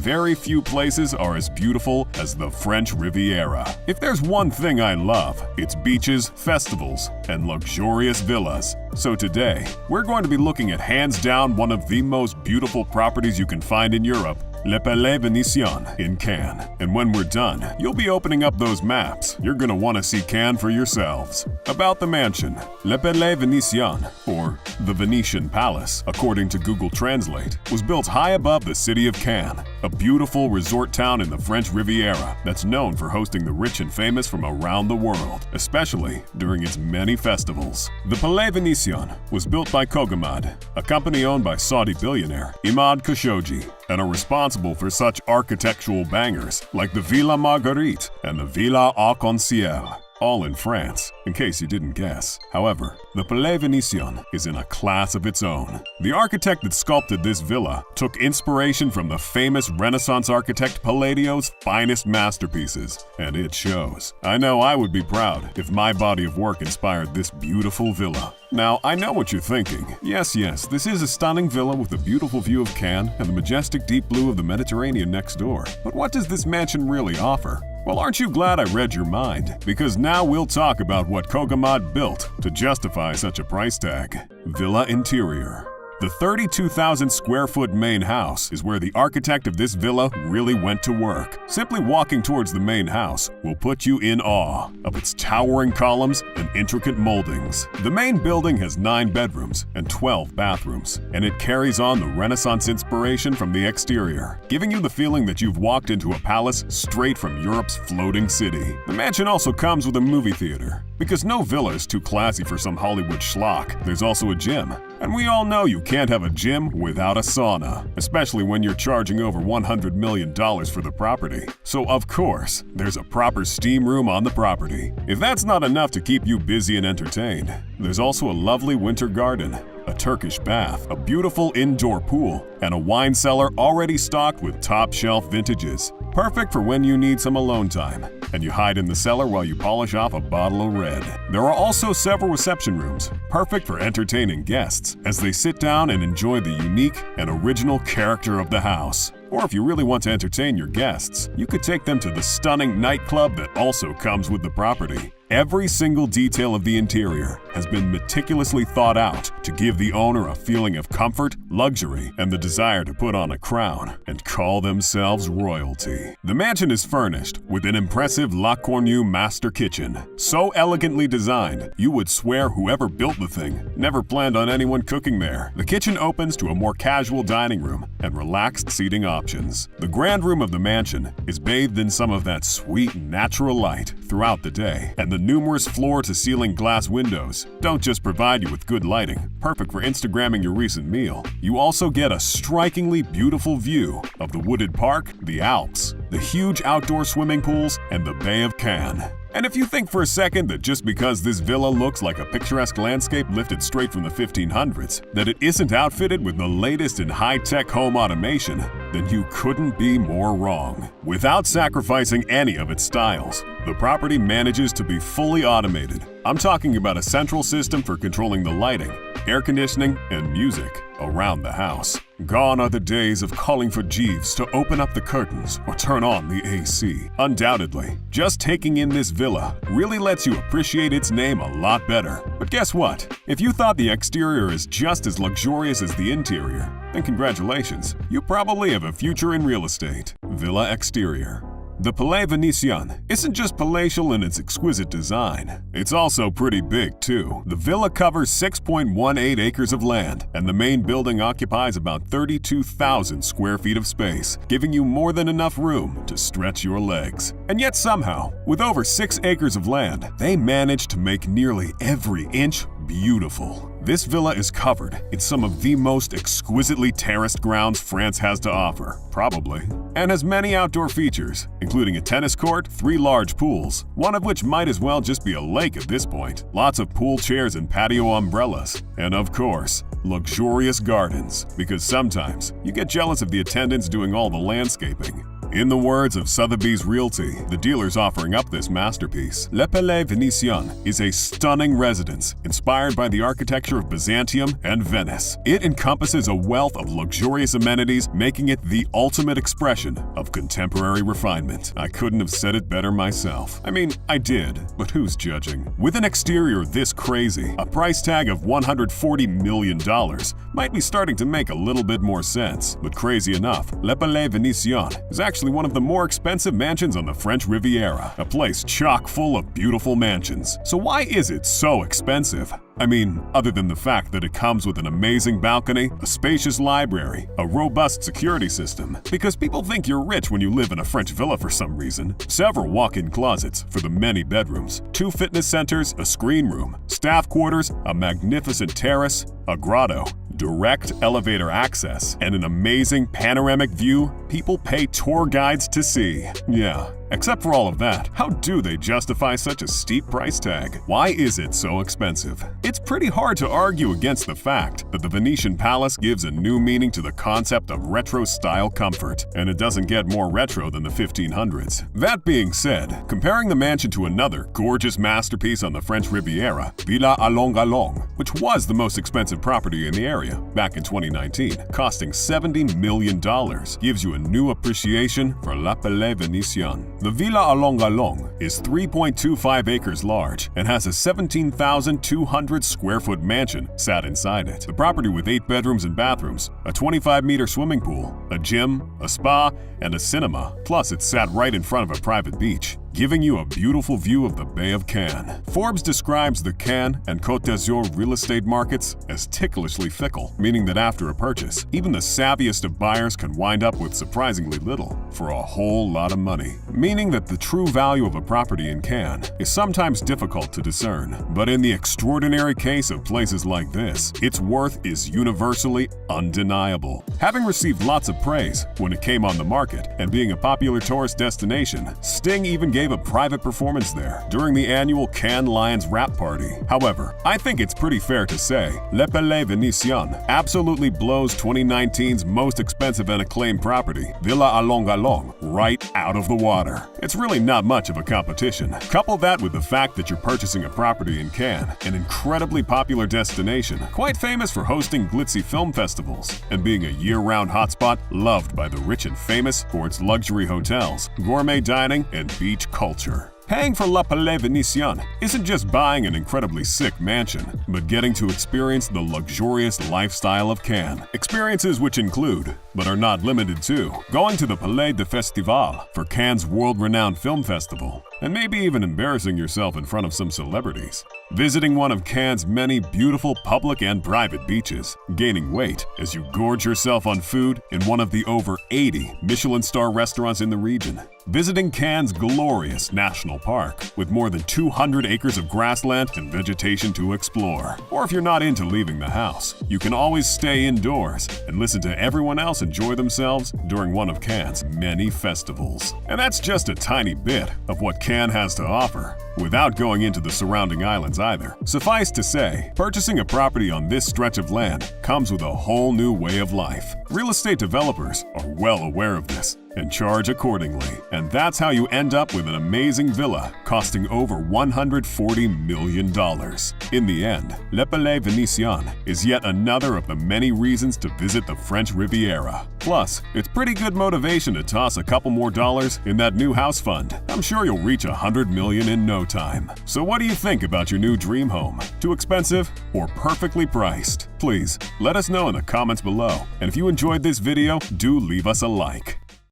very few places are as beautiful as the French Riviera. If there's one thing I love, it's beaches, festivals, and luxurious villas. So today, we're going to be looking at hands down one of the most beautiful properties you can find in Europe, Le Palais Venitien in Cannes. And when we're done, you'll be opening up those maps. You're gonna want to see Cannes for yourselves. About the mansion, Le Palais Venitien, or the Venetian Palace, according to Google Translate, was built high above the city of Cannes, a beautiful resort town in the French Riviera that's known for hosting the rich and famous from around the world, especially during its many festivals. The Palais Venitien was built by Kogamad, a company owned by Saudi billionaire Imad Khashoggi, and are responsible for such architectural bangers like the Villa Marguerite and the Villa Arc-en-Ciel, all in France, in case you didn't guess. However, the Palais Venitien is in a class of its own. The architect that sculpted this villa took inspiration from the famous Renaissance architect Palladio's finest masterpieces, and it shows. I know I would be proud if my body of work inspired this beautiful villa. Now, I know what you're thinking. Yes, this is a stunning villa with a beautiful view of Cannes and the majestic deep blue of the Mediterranean next door. But what does this mansion really offer? Well, aren't you glad I read your mind? Because now we'll talk about what Kogamad built to justify such a price tag. Villa Interior. The 32,000 square foot main house is where the architect of this villa really went to work. Simply walking towards the main house will put you in awe of its towering columns and intricate moldings. The main building has 9 bedrooms and 12 bathrooms, and it carries on the Renaissance inspiration from the exterior, giving you the feeling that you've walked into a palace straight from Europe's floating city. The mansion also comes with a movie theater, because no villa is too classy for some Hollywood schlock. There's also a gym. And we all know you can't have a gym without a sauna, especially when you're charging over $100 million for the property. So of course, there's a proper steam room on the property. If that's not enough to keep you busy and entertained, there's also a lovely winter garden, a Turkish bath, a beautiful indoor pool, and a wine cellar already stocked with top-shelf vintages. Perfect for when you need some alone time, and you hide in the cellar while you polish off a bottle of red. There are also several reception rooms, perfect for entertaining guests as they sit down and enjoy the unique and original character of the house. Or if you really want to entertain your guests, you could take them to the stunning nightclub that also comes with the property. Every single detail of the interior has been meticulously thought out to give the owner a feeling of comfort, luxury, and the desire to put on a crown and call themselves royalty. The mansion is furnished with an impressive La Cornue master kitchen, so elegantly designed you would swear whoever built the thing never planned on anyone cooking there. The kitchen opens to a more casual dining room and relaxed seating options. The grand room of the mansion is bathed in some of that sweet natural light throughout the day, and the numerous floor-to-ceiling glass windows don't just provide you with good lighting, perfect for Instagramming your recent meal. You also get a strikingly beautiful view of the wooded park, the Alps, the huge outdoor swimming pools, and the Bay of Cannes. And if you think for a second that just because this villa looks like a picturesque landscape lifted straight from the 1500s, that it isn't outfitted with the latest in high-tech home automation, then you couldn't be more wrong. Without sacrificing any of its styles, the property manages to be fully automated. I'm talking about a central system for controlling the lighting, air conditioning, and music around the house. Gone are the days of calling for Jeeves to open up the curtains or turn on the AC. Undoubtedly, just taking in this villa really lets you appreciate its name a lot better. But guess what? If you thought the exterior is just as luxurious as the interior, then congratulations. You probably have a future in real estate. Villa Exterior. The Palais Venitien isn't just palatial in its exquisite design, it's also pretty big too. The villa covers 6.18 acres of land, and the main building occupies about 32,000 square feet of space, giving you more than enough room to stretch your legs. And yet somehow, with over 6 acres of land, they managed to make nearly every inch beautiful. This villa is covered in some of the most exquisitely terraced grounds France has to offer, probably, and has many outdoor features, including a tennis court, 3 large pools, one of which might as well just be a lake at this point, lots of pool chairs and patio umbrellas, and of course, luxurious gardens, because sometimes you get jealous of the attendants doing all the landscaping. In the words of Sotheby's Realty, the dealers offering up this masterpiece, Le Palais Venitien is a stunning residence inspired by the architecture of Byzantium and Venice. It encompasses a wealth of luxurious amenities, making it the ultimate expression of contemporary refinement. I couldn't have said it better myself. I mean, I did, but who's judging? With an exterior this crazy, a price tag of $140 million might be starting to make a little bit more sense. But crazy enough, Le Palais Venitien is actually one of the more expensive mansions on the French Riviera, a place chock full of beautiful mansions. So why is it so expensive? I mean, other than the fact that it comes with an amazing balcony, a spacious library, a robust security system, because people think you're rich when you live in a French villa for some reason, several walk-in closets for the many bedrooms, 2 fitness centers, a screen room, staff quarters, a magnificent terrace, a grotto, direct elevator access, and an amazing panoramic view people pay tour guides to see. Yeah. Except for all of that, how do they justify such a steep price tag? Why is it so expensive? It's pretty hard to argue against the fact that the Venetian Palace gives a new meaning to the concept of retro-style comfort, and it doesn't get more retro than the 1500s. That being said, comparing the mansion to another gorgeous masterpiece on the French Riviera, Villa Allons-Galons, which was the most expensive property in the area back in 2019, costing $70 million, gives you a new appreciation for Le Palais Venitien. The Villa Allons-Galons is 3.25 acres large and has a 17,200 square foot mansion sat inside it. The property with 8 bedrooms and bathrooms, a 25-meter swimming pool, a gym, a spa, and a cinema. Plus, it's sat right in front of a private beach, giving you a beautiful view of the Bay of Cannes. Forbes describes the Cannes and Côte d'Azur real estate markets as ticklishly fickle, meaning that after a purchase, even the savviest of buyers can wind up with surprisingly little for a whole lot of money. Meaning that the true value of a property in Cannes is sometimes difficult to discern. But in the extraordinary case of places like this, its worth is universally undeniable. Having received lots of praise when it came on the market and being a popular tourist destination, Sting even gave a private performance there during the annual Cannes Lions Rap Party. However, I think it's pretty fair to say Le Palais Venitien absolutely blows 2019's most expensive and acclaimed property, Villa Allons-Galons, right out of the water. It's really not much of a competition. Couple that with the fact that you're purchasing a property in Cannes, an incredibly popular destination, quite famous for hosting glitzy film festivals, and being a year-round hotspot loved by the rich and famous for its luxury hotels, gourmet dining, and beach culture. Paying for Le Palais Venitien isn't just buying an incredibly sick mansion, but getting to experience the luxurious lifestyle of Cannes. Experiences which include, but are not limited to, going to the Palais de Festival for Cannes' world-renowned film festival, and maybe even embarrassing yourself in front of some celebrities. Visiting one of Cannes' many beautiful public and private beaches, gaining weight as you gorge yourself on food in one of the over 80 Michelin star restaurants in the region. Visiting Cannes' glorious national park with more than 200 acres of grassland and vegetation to explore. Or if you're not into leaving the house, you can always stay indoors and listen to everyone else enjoy themselves during one of Cannes' many festivals. And that's just a tiny bit of what Cannes has to offer, without going into the surrounding islands either. Suffice to say, purchasing a property on this stretch of land comes with a whole new way of life. Real estate developers are well aware of this and charge accordingly. And that's how you end up with an amazing villa costing over $140 million. In the end, Le Palais Venitien is yet another of the many reasons to visit the French Riviera. Plus, it's pretty good motivation to toss a couple more dollars in that new house fund. I'm sure you'll reach $100 million in no time. So what do you think about your new dream home? Too expensive or perfectly priced? Please, let us know in the comments below. And if you enjoyed this video, do leave us a like.